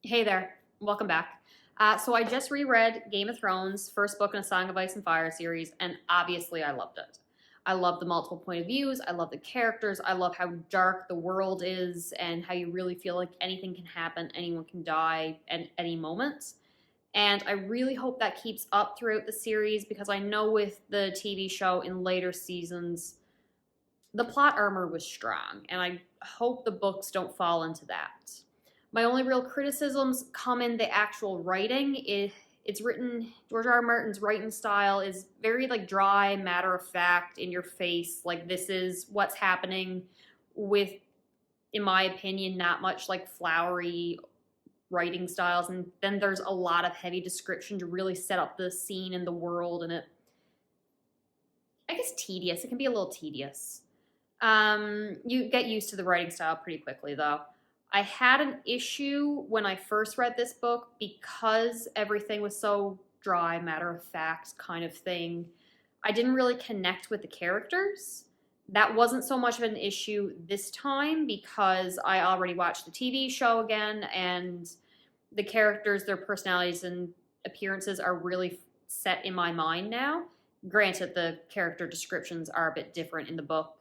Hey there, welcome back. So I just reread Game of Thrones, first book in a Song of Ice and Fire series, and obviously I loved it. I love the multiple point of views, I love the characters, I love how dark the world is, and how you really feel like anything can happen, anyone can die at any moment. And I really hope that keeps up throughout the series because I know with the TV show in later seasons, the plot armor was strong, and I hope the books don't fall into that. My only real criticisms come in the actual writing. It's written, George R. R. Martin's writing style is very like dry, matter of fact, in your face. Like this is what's happening with, in my opinion, not much like flowery writing styles. And then there's a lot of heavy description to really set up the scene and the world. And I guess tedious. It can be a little tedious. You get used to the writing style pretty quickly though. I had an issue when I first read this book because everything was so dry, matter of fact kind of thing. I didn't really connect with the characters. That wasn't so much of an issue this time because I already watched the TV show again, and the characters, their personalities and appearances are really set in my mind now. Granted, the character descriptions are a bit different in the book.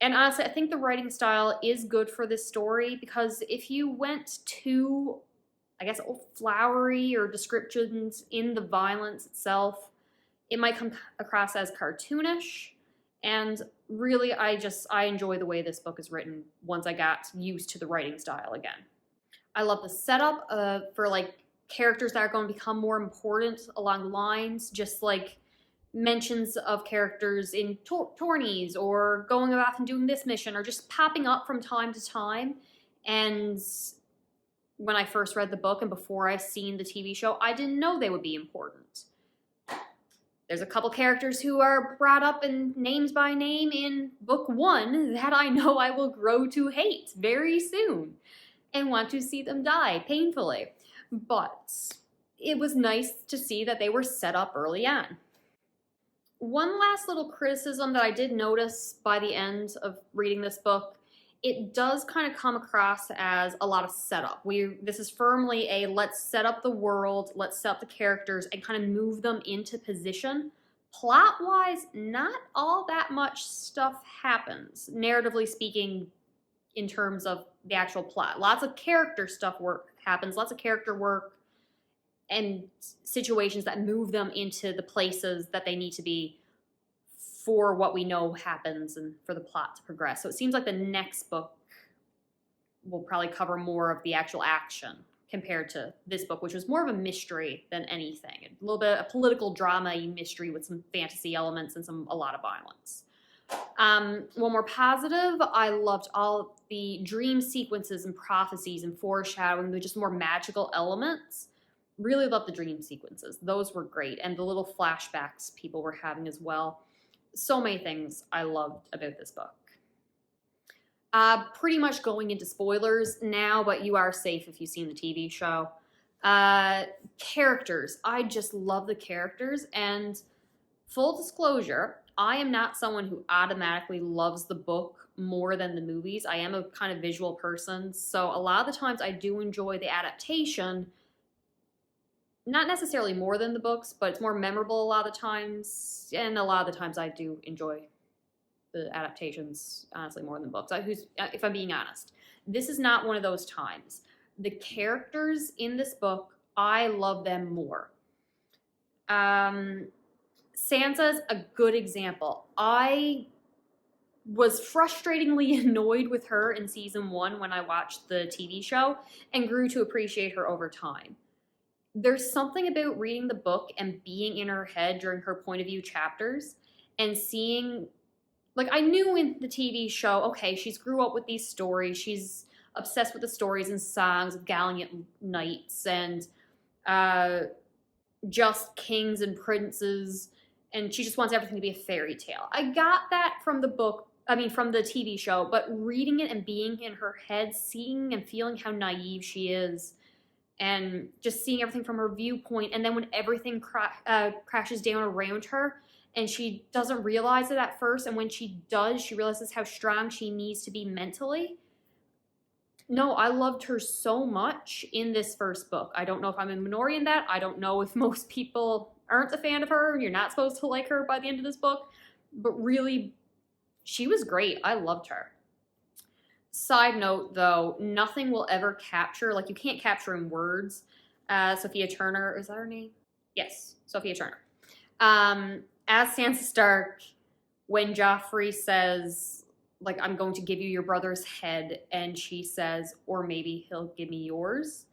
And honestly, I think the writing style is good for this story because if you went too, I guess, flowery or descriptions in the violence itself, it might come across as cartoonish. And really, I enjoy the way this book is written once I got used to the writing style again. I love the setup for like characters that are going to become more important along the lines, just like mentions of characters in tourneys or going off and doing this mission or just popping up from time to time. And when I first read the book and before I seen the TV show, I didn't know they would be important. There's a couple characters who are brought up in names by name in book 1 that I know I will grow to hate very soon and want to see them die painfully. But it was nice to see that they were set up early on. One last little criticism that I did notice by the end of reading this book, it does kind of come across as a lot of setup. This is firmly a let's set up the world, let's set up the characters, and kind of move them into position. Plot-wise, not all that much stuff happens, narratively speaking, in terms of the actual plot. Lots of character stuff happens, lots of character work, and situations that move them into the places that they need to be for what we know happens and for the plot to progress. So it seems like the next book will probably cover more of the actual action compared to this book, which was more of a mystery than anything. A little bit of political drama mystery with some fantasy elements and a lot of violence. One more positive, I loved all the dream sequences and prophecies and foreshadowing, the just more magical elements. Really loved the dream sequences. Those were great. And the little flashbacks people were having as well. So many things I loved about this book. Pretty much going into spoilers now, but you are safe if you've seen the TV show. Characters. I just love the characters. And full disclosure, I am not someone who automatically loves the book more than the movies. I am a kind of visual person. So a lot of the times I do enjoy the adaptation. Not necessarily more than the books, but it's more memorable a lot of the times. And a lot of the times I do enjoy the adaptations, honestly, more than the books. If I'm being honest. This is not one of those times. The characters in this book, I love them more. Sansa's a good example. I was frustratingly annoyed with her in season 1 when I watched the TV show and grew to appreciate her over time. There's something about reading the book and being in her head during her point of view chapters and seeing, like, I knew in the TV show, okay, she's grew up with these stories. She's obsessed with the stories and songs of gallant knights and just kings and princes, and she just wants everything to be a fairy tale. I got that from the book, from the TV show, but reading it and being in her head, seeing and feeling how naive she is, and just seeing everything from her viewpoint, and then when everything crashes down around her, and she doesn't realize it at first, and when she does, she realizes how strong she needs to be mentally. No, I loved her so much in this first book. I don't know if I'm in minority in that. I don't know if most people aren't a fan of her. You're not supposed to like her by the end of this book. But really, she was great. I loved her. Side note though, nothing will ever capture, like, you can't capture in words. Sophia Turner, is that her name? Yes, Sophia Turner. As Sansa Stark, when Joffrey says, like, I'm going to give you your brother's head, and she says, or maybe he'll give me yours.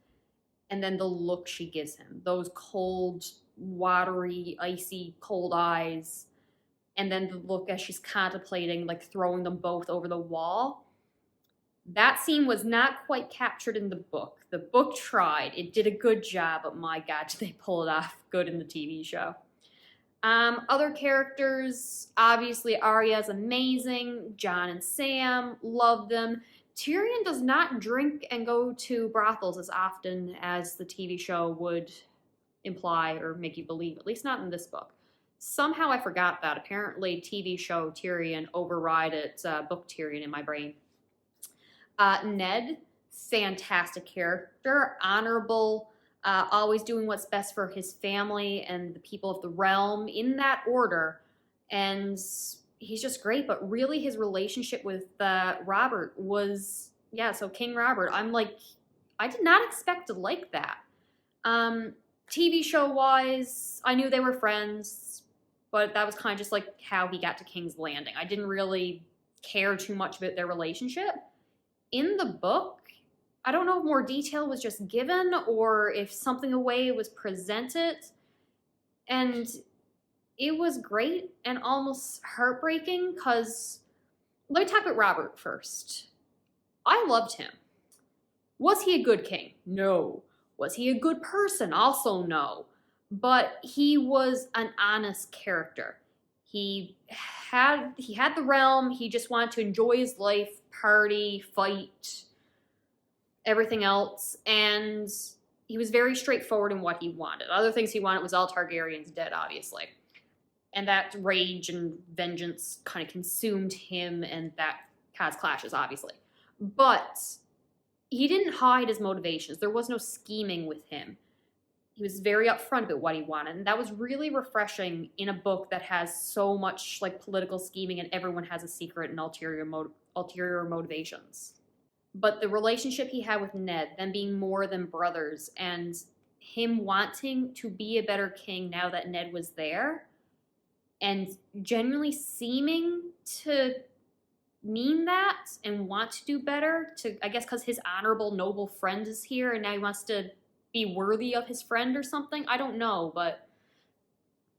And then the look she gives him, those cold, watery, icy, cold eyes. And then the look as she's contemplating, like, throwing them both over the wall. That scene was not quite captured in the book. The book tried. It did a good job, but my God, did they pull it off good in the TV show. Other characters, obviously Arya's amazing. Jon and Sam, love them. Tyrion does not drink and go to brothels as often as the TV show would imply or make you believe, at least not in this book. Somehow I forgot that. Apparently TV show Tyrion overrided book Tyrion in my brain. Ned, fantastic character, honorable, always doing what's best for his family and the people of the realm in that order. And he's just great. But really, his relationship with Robert was, yeah, so King Robert. I'm like, I did not expect to like that. TV show wise, I knew they were friends, but that was kind of just like how he got to King's Landing. I didn't really care too much about their relationship. In the book, I don't know if more detail was just given or if something away was presented. And it was great and almost heartbreaking because, let me talk about Robert first. I loved him. Was he a good king? No. Was he a good person? Also no. But he was an honest character. He had the realm. He just wanted to enjoy his life, party, fight, everything else. And he was very straightforward in what he wanted. Other things he wanted was all Targaryens dead, obviously. And that rage and vengeance kind of consumed him, and that caused clashes, obviously. But he didn't hide his motivations. There was no scheming with him. He was very upfront about what he wanted, and that was really refreshing in a book that has so much like political scheming and everyone has a secret and ulterior motivations. But the relationship he had with Ned, them being more than brothers, and him wanting to be a better king now that Ned was there, and genuinely seeming to mean that and want to do better, to, I guess, because his honorable, noble friend is here and now he wants to be worthy of his friend or something. I don't know, but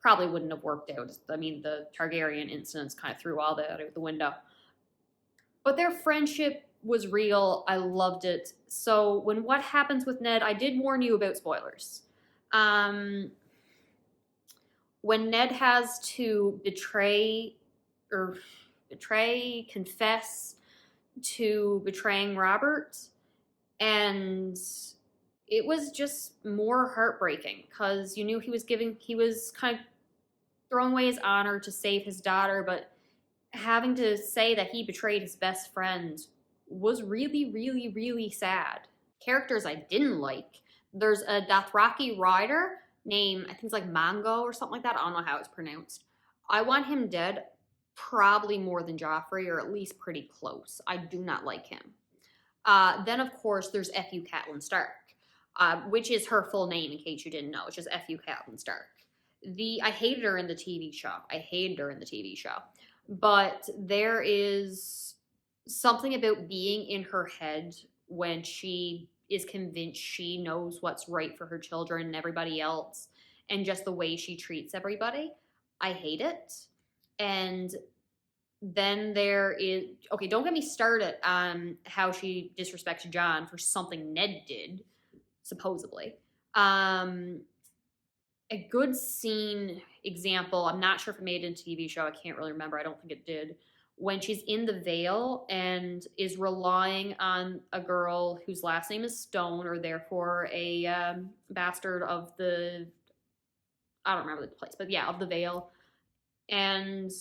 probably wouldn't have worked out. I mean, the Targaryen incidents kind of threw all that out the window. But their friendship was real. I loved it. So when what happens with Ned, I did warn you about spoilers. When Ned has to confess to betraying Robert, and it was just more heartbreaking because you knew he was kind of throwing away his honor to save his daughter, but having to say that he betrayed his best friend was really, really, really sad. Characters I didn't like. There's a Dothraki rider named, I think it's like Mango or something like that. I don't know how it's pronounced. I want him dead, probably more than Joffrey, or at least pretty close. I do not like him. Then, of course, there's F.U. Catelyn Stark, which is her full name, in case you didn't know. It's just F.U. Catelyn Stark. I hated her in the TV show. But there is something about being in her head when she is convinced she knows what's right for her children and everybody else, and just the way she treats everybody. I hate it. And then there is, okay, don't get me started on how she disrespects Jon for something Ned did, supposedly. A good scene example, I'm not sure if it made it into TV show, I can't really remember, I don't think it did, when she's in the Vale and is relying on a girl whose last name is Stone, or therefore a bastard of the, I don't remember the place, but yeah, of the Vale. And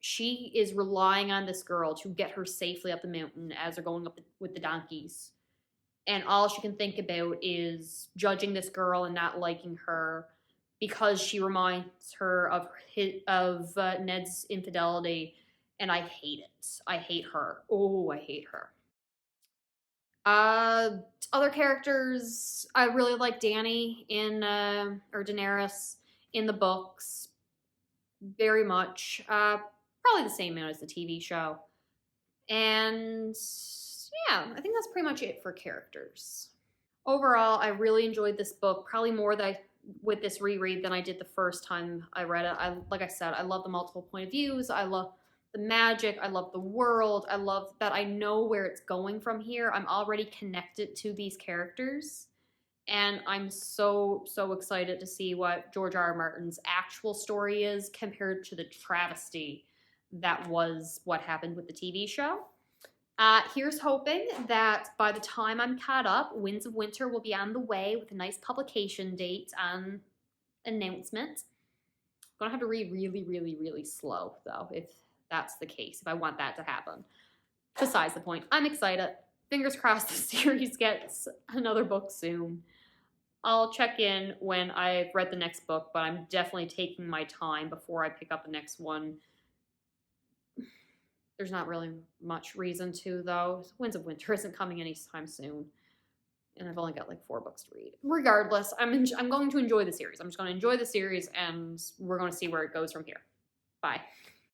she is relying on this girl to get her safely up the mountain as they're going up with the donkeys. And all she can think about is judging this girl and not liking her because she reminds her of Ned's infidelity, and I hate it. I hate her. Oh, I hate her. Uh, Other characters, I really like Danny in or Daenerys in the books very much. Probably the same amount as the TV show. And yeah, I think that's pretty much it for characters. Overall, I really enjoyed this book, probably more with this reread than I did the first time I read it. Like I said, I love the multiple point of views. I love the magic. I love the world. I love that I know where it's going from here. I'm already connected to these characters. And I'm so excited to see what George R. R. Martin's actual story is compared to the travesty that was what happened with the TV show. Here's hoping that by the time I'm caught up, Winds of Winter will be on the way with a nice publication date on announcement. I'm gonna have to read really slow though, if that's the case, if I want that to happen. Besides the point, I'm excited. Fingers crossed the series gets another book soon. I'll check in when I've read the next book, but I'm definitely taking my time before I pick up the next one. There's not really much reason to, though. Winds of Winter isn't coming anytime soon, and I've only got like 4 books to read. Regardless, I'm going to enjoy the series. I'm just going to enjoy the series, and we're going to see where it goes from here. Bye.